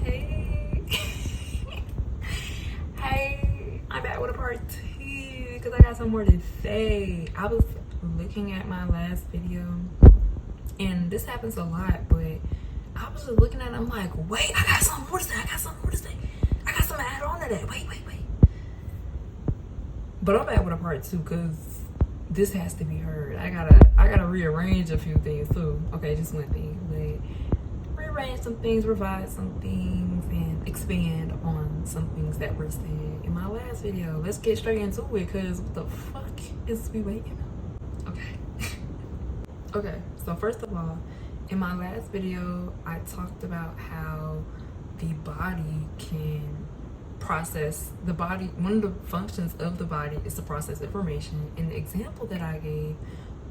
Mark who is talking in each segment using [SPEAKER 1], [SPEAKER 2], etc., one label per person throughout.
[SPEAKER 1] Hey. Hey, I'm back with a part two because I got some more to say. I was looking at my last video, and this happens a lot, but I was just looking at it, I'm like, wait, I got something more to say. I got something to add on to that. Wait. But I'm back with a part two because this has to be heard. I gotta rearrange a few things too. Okay, just one thing, but rearrange some things, revise some things, and expand on some things that were said in my last video. Let's get straight into it because what the fuck is we waiting on? Okay, so first of all, in my last video, I talked about how the body can process the body. One of the functions of the body is to process information, and the example that I gave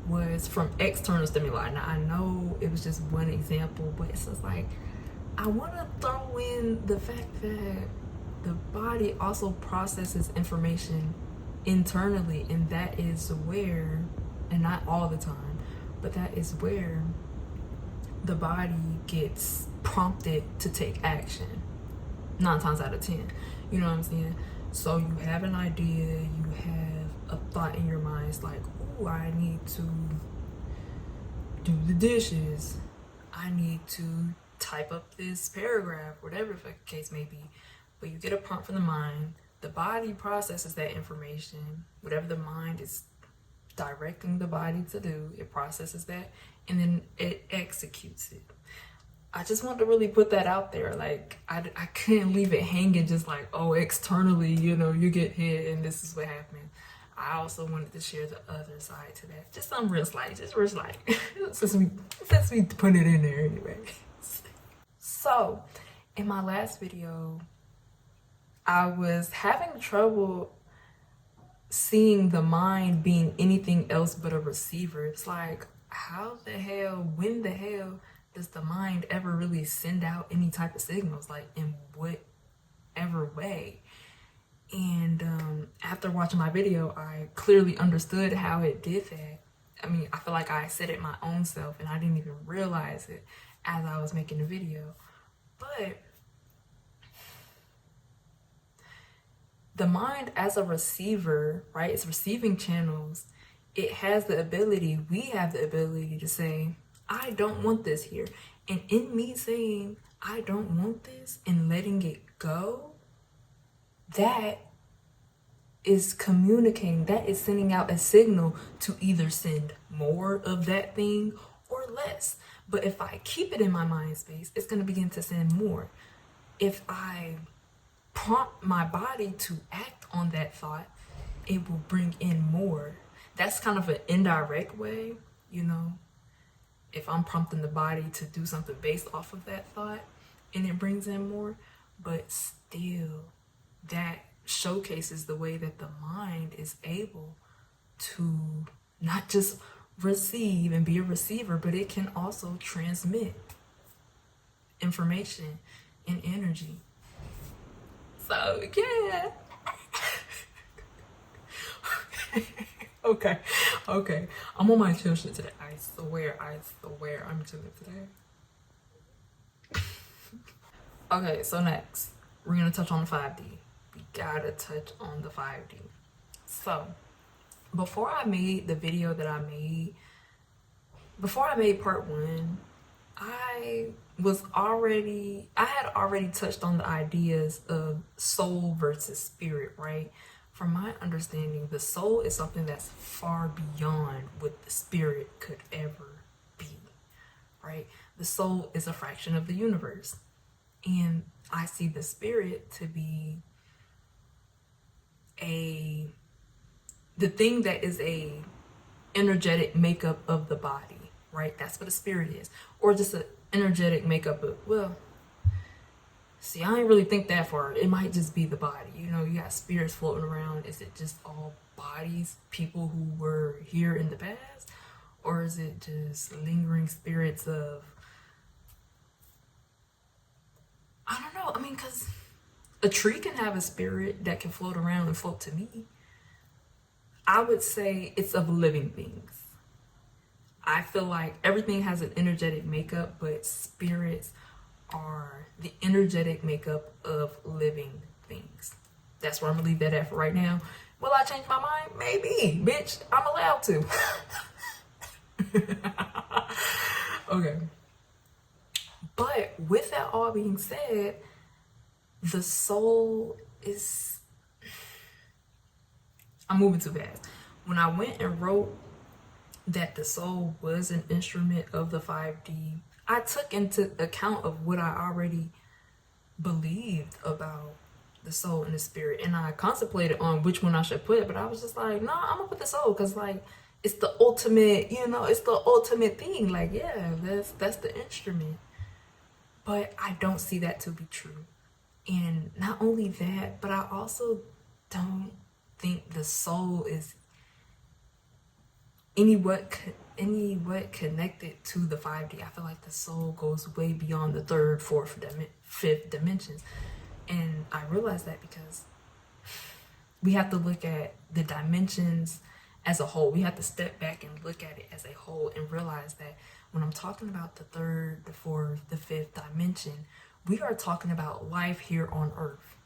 [SPEAKER 1] was from external stimuli. Now I know it was just one example, but it's just like I want to throw in the fact that the body also processes information internally, and that is where, and not all the time, but that is where the body gets prompted to take action 9 times out of 10. You know what I'm saying? So you have an idea, you have a thought in your mind. It's like, oh, I need to do the dishes. I need to type up this paragraph, whatever the case may be. But you get a prompt from the mind. The body processes that information. Whatever the mind is directing the body to do, it processes that, and then it executes it. I just want to really put that out there. Like, I couldn't leave it hanging just like, oh, externally, you get hit and this is what happened. I also wanted to share the other side to that. Just some real slight, since we put it in there anyway. So, in my last video, I was having trouble seeing the mind being anything else but a receiver. It's like, when the hell does the mind ever really send out any type of signals? Like, in whatever way? And after watching my video, I clearly understood how it did that. I mean, I feel like I said it my own self and I didn't even realize it as I was making the video. But the mind as a receiver, right? It's receiving channels. We have the ability to say, I don't want this here. And in me saying, I don't want this and letting it go, that is communicating, that is sending out a signal to either send more of that thing or less. But if I keep it in my mind space, it's going to begin to send more. If I prompt my body to act on that thought, it will bring in more. That's kind of an indirect way, if I'm prompting the body to do something based off of that thought and it brings in more. But still, that showcases the way that the mind is able to not just receive and be a receiver, but it can also transmit information and energy. So yeah. Okay. I'm on my chill shit today. I swear I'm chilling today. Okay, so next, we're gonna touch on the 5D. We gotta touch on the 5D. So, before I made the video that I made, before I made part 1, I had already touched on the ideas of soul versus spirit, right? From my understanding, the soul is something that's far beyond what the spirit could ever be, right? The soul is a fraction of the universe. And I see the spirit to be the thing that is a energetic makeup of the body, right? That's what a spirit is. Or just an energetic makeup of, see, I ain't really think that far. It might just be the body. You got spirits floating around. Is it just all bodies, people who were here in the past? Or is it just lingering spirits of, I don't know. I mean, because a tree can have a spirit that can float around and float to me. I would say it's of living things. I feel like everything has an energetic makeup, but spirits are the energetic makeup of living things. That's where I'm gonna leave that at for right now. Will I change my mind? Maybe, bitch. I'm allowed to. Okay. But with that all being said, the soul is. I'm moving too fast. When I went and wrote that the soul was an instrument of the 5D, I took into account of what I already believed about the soul and the spirit, and I contemplated on which one I should put, but I was just like, no, I'm gonna put the soul, because like it's the ultimate, it's the ultimate thing. Like, yeah, that's the instrument. But I don't see that to be true. And not only that, but I also don't think the soul is any what connected to the 5D. I feel like the soul goes way beyond the third, fourth, fifth dimensions. And I realize that because we have to look at the dimensions as a whole. We have to step back and look at it as a whole and realize that when I'm talking about the third, the fourth, the fifth dimension, we are talking about life here on Earth.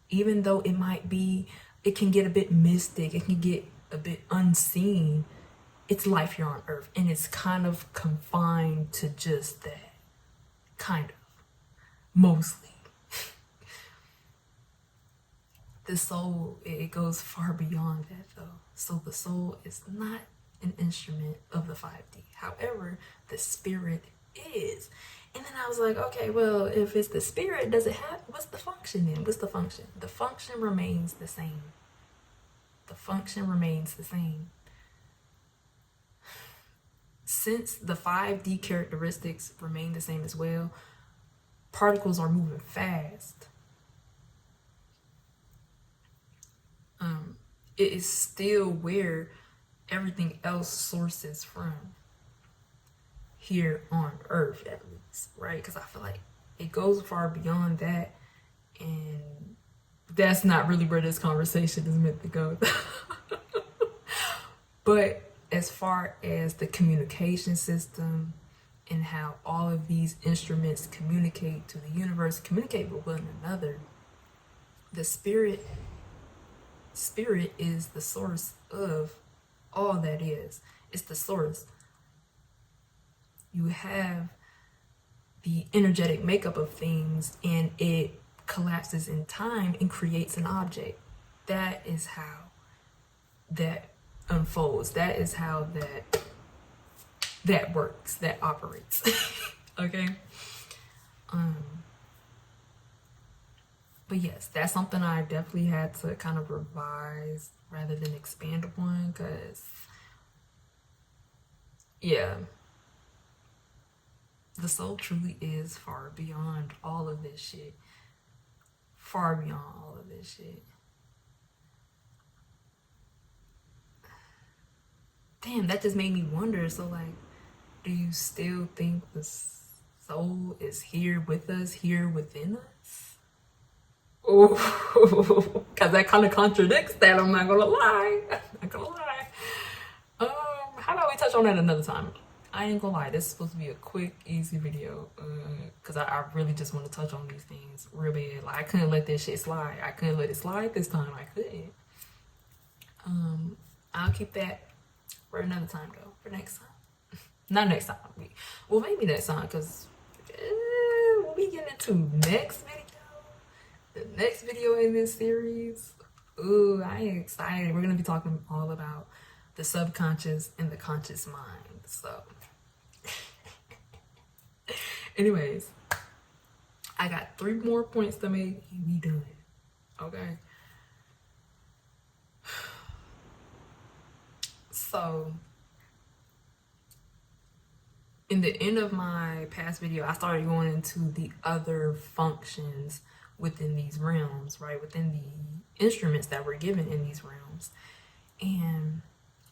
[SPEAKER 1] Even though it can get a bit mystic, it can get a bit unseen, it's life here on Earth, and it's kind of confined to just that. Kind of. Mostly. The soul, it goes far beyond that though. So the soul is not an instrument of the 5D. However, the spirit is. And then I was like, okay, well, if it's the spirit, what's the function then? What's the function? The function remains the same. The function remains the same. Since the 5D characteristics remain the same as well, particles are moving fast. It is still where everything else sources from. Here on Earth, at least, right? Because I feel like it goes far beyond that, and that's not really where this conversation is meant to go. But as far as the communication system and how all of these instruments communicate to the universe, communicate with one another, the spirit is the source of all that is. It's the source. You have the energetic makeup of things, and it collapses in time and creates an object. That is how that unfolds. That is how that works, that operates. Okay. But yes, that's something I definitely had to kind of revise rather than expand upon, because yeah, the soul truly is far beyond all of this shit. Far beyond all of this shit. Damn, that just made me wonder. So like, do you still think the soul is here with us, here within us? Oh, because that kind of contradicts that. I'm not gonna lie. How about we touch on that another time? I ain't gonna lie, this is supposed to be a quick, easy video, because I really just want to touch on these things real bad. Like, I couldn't let this shit slide. I couldn't let it slide this time. I couldn't. I'll keep that for another time though. For next time. Not next time. Well, maybe next time, because we'll be getting into next video. The next video in this series. Ooh, I am excited. We're gonna be talking all about the subconscious and the conscious mind. So anyways, I got 3 more points to make and we done. Okay. So in the end of my past video, I started going into the other functions within these realms, right? Within the instruments that were given in these realms. And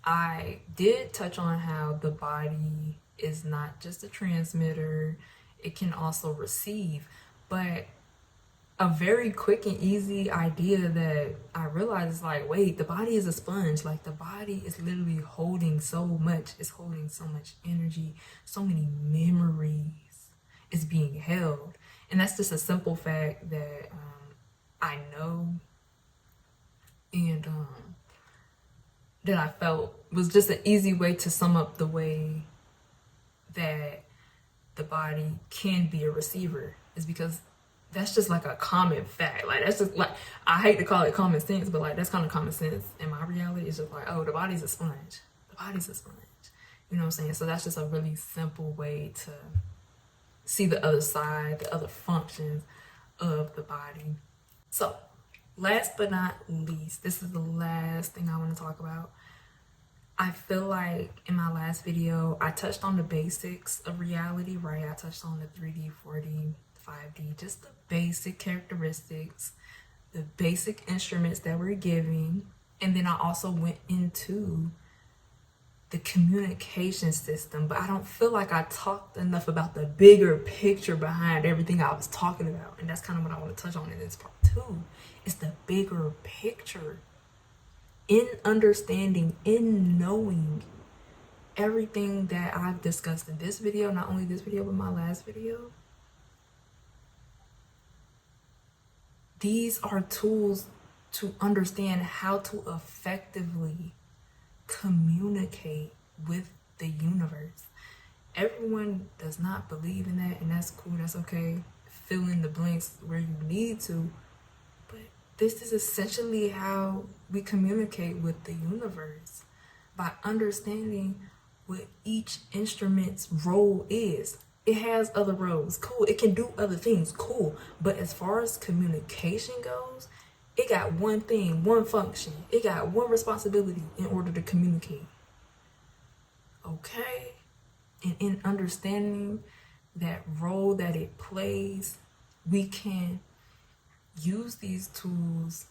[SPEAKER 1] I did touch on how the body is not just a transmitter, it can also receive. But a very quick and easy idea that I realized is like, wait, the body is a sponge. Like, the body is literally holding so much. It's holding so much energy, so many memories. is being held. And that's just a simple fact that I know, and that I felt was just an easy way to sum up the way that the body can be a receiver, is because that's just like a common fact. Like, that's just like, I hate to call it common sense, but like, that's kind of common sense in my reality. It's just like, oh, the body's a sponge. The body's a sponge. You know what I'm saying? So that's just a really simple way to see the other side, the other functions of the body. So, last but not least, this is the last thing I want to talk about. I feel like in my last video, I touched on the basics of reality, right? I touched on the 3D, 4D, 5D, just the basic characteristics, the basic instruments that we're giving. And then I also went into the communication system, but I don't feel like I talked enough about the bigger picture behind everything I was talking about. And that's kind of what I want to touch on in this part too. It's the bigger picture. In understanding, in knowing everything that I've discussed in this video, not only this video, but my last video. These are tools to understand how to effectively communicate with the universe. Everyone does not believe in that, and that's cool, that's okay. Fill in the blanks where you need to, but this is essentially how we communicate with the universe, by understanding what each instrument's role is. It has other roles, cool. It can do other things, cool. But as far as communication goes, it got one thing, one function. It got one responsibility in order to communicate. Okay? And in understanding that role that it plays, we can use these tools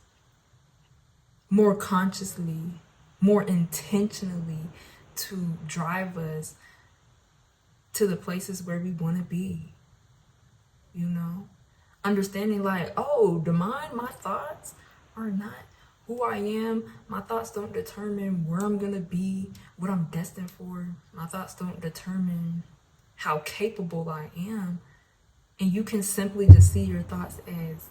[SPEAKER 1] more consciously, more intentionally, to drive us to the places where we want to be. You know, understanding like, oh, the mind, my thoughts are not who I am. My thoughts don't determine where I'm gonna be, what I'm destined for. My thoughts don't determine how capable I am. And you can simply just see your thoughts as,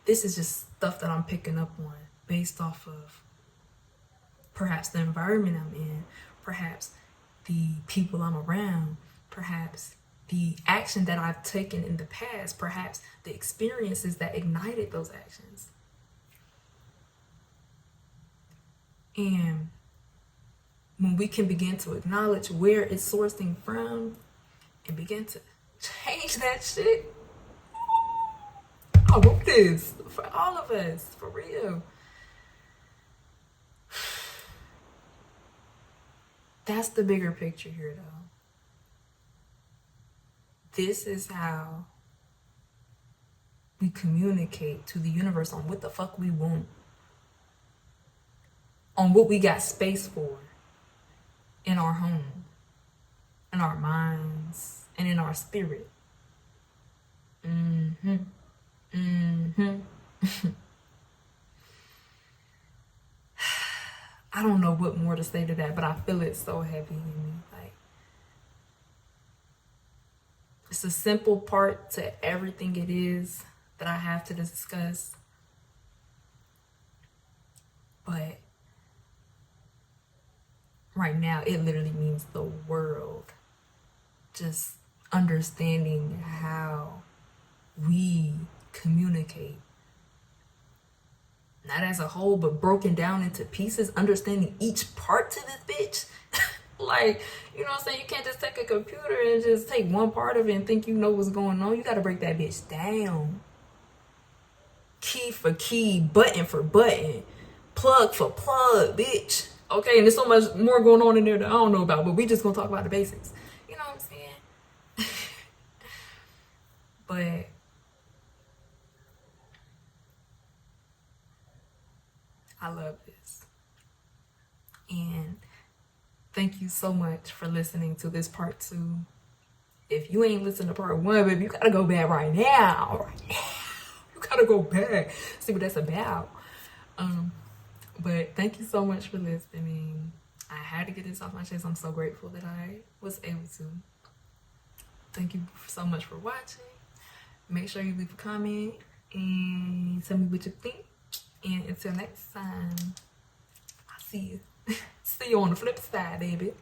[SPEAKER 1] this is just stuff that I'm picking up on based off of perhaps the environment I'm in, perhaps the people I'm around, perhaps the action that I've taken in the past, perhaps the experiences that ignited those actions. And when we can begin to acknowledge where it's sourcing from and begin to change that shit, I want this for all of us, for real. That's the bigger picture here, though. This is how we communicate to the universe on what the fuck we want, on what we got space for in our home, in our minds, and in our spirit. I don't know what more to say to that, but I feel it so heavy in me. Like, it's a simple part to everything it is that I have to discuss. But right now, it literally means the world. Just understanding how we communicate. Not as a whole, but broken down into pieces, understanding each part to this bitch. Like, you know what I'm saying? You can't just take a computer and just take one part of it and think you know what's going on. You gotta break that bitch down. Key for key, button for button, plug for plug, bitch. Okay, and there's so much more going on in there that I don't know about, but we just gonna talk about the basics. You know what I'm saying? But I love this. And thank you so much for listening to this part 2. If you ain't listened to part 1, baby, you gotta go back right now. Right now. You gotta go back. See what that's about. But thank you so much for listening. I had to get this off my chest. I'm so grateful that I was able to. Thank you so much for watching. Make sure you leave a comment and tell me what you think. And until next time, I'll see you. See you on the flip side, baby.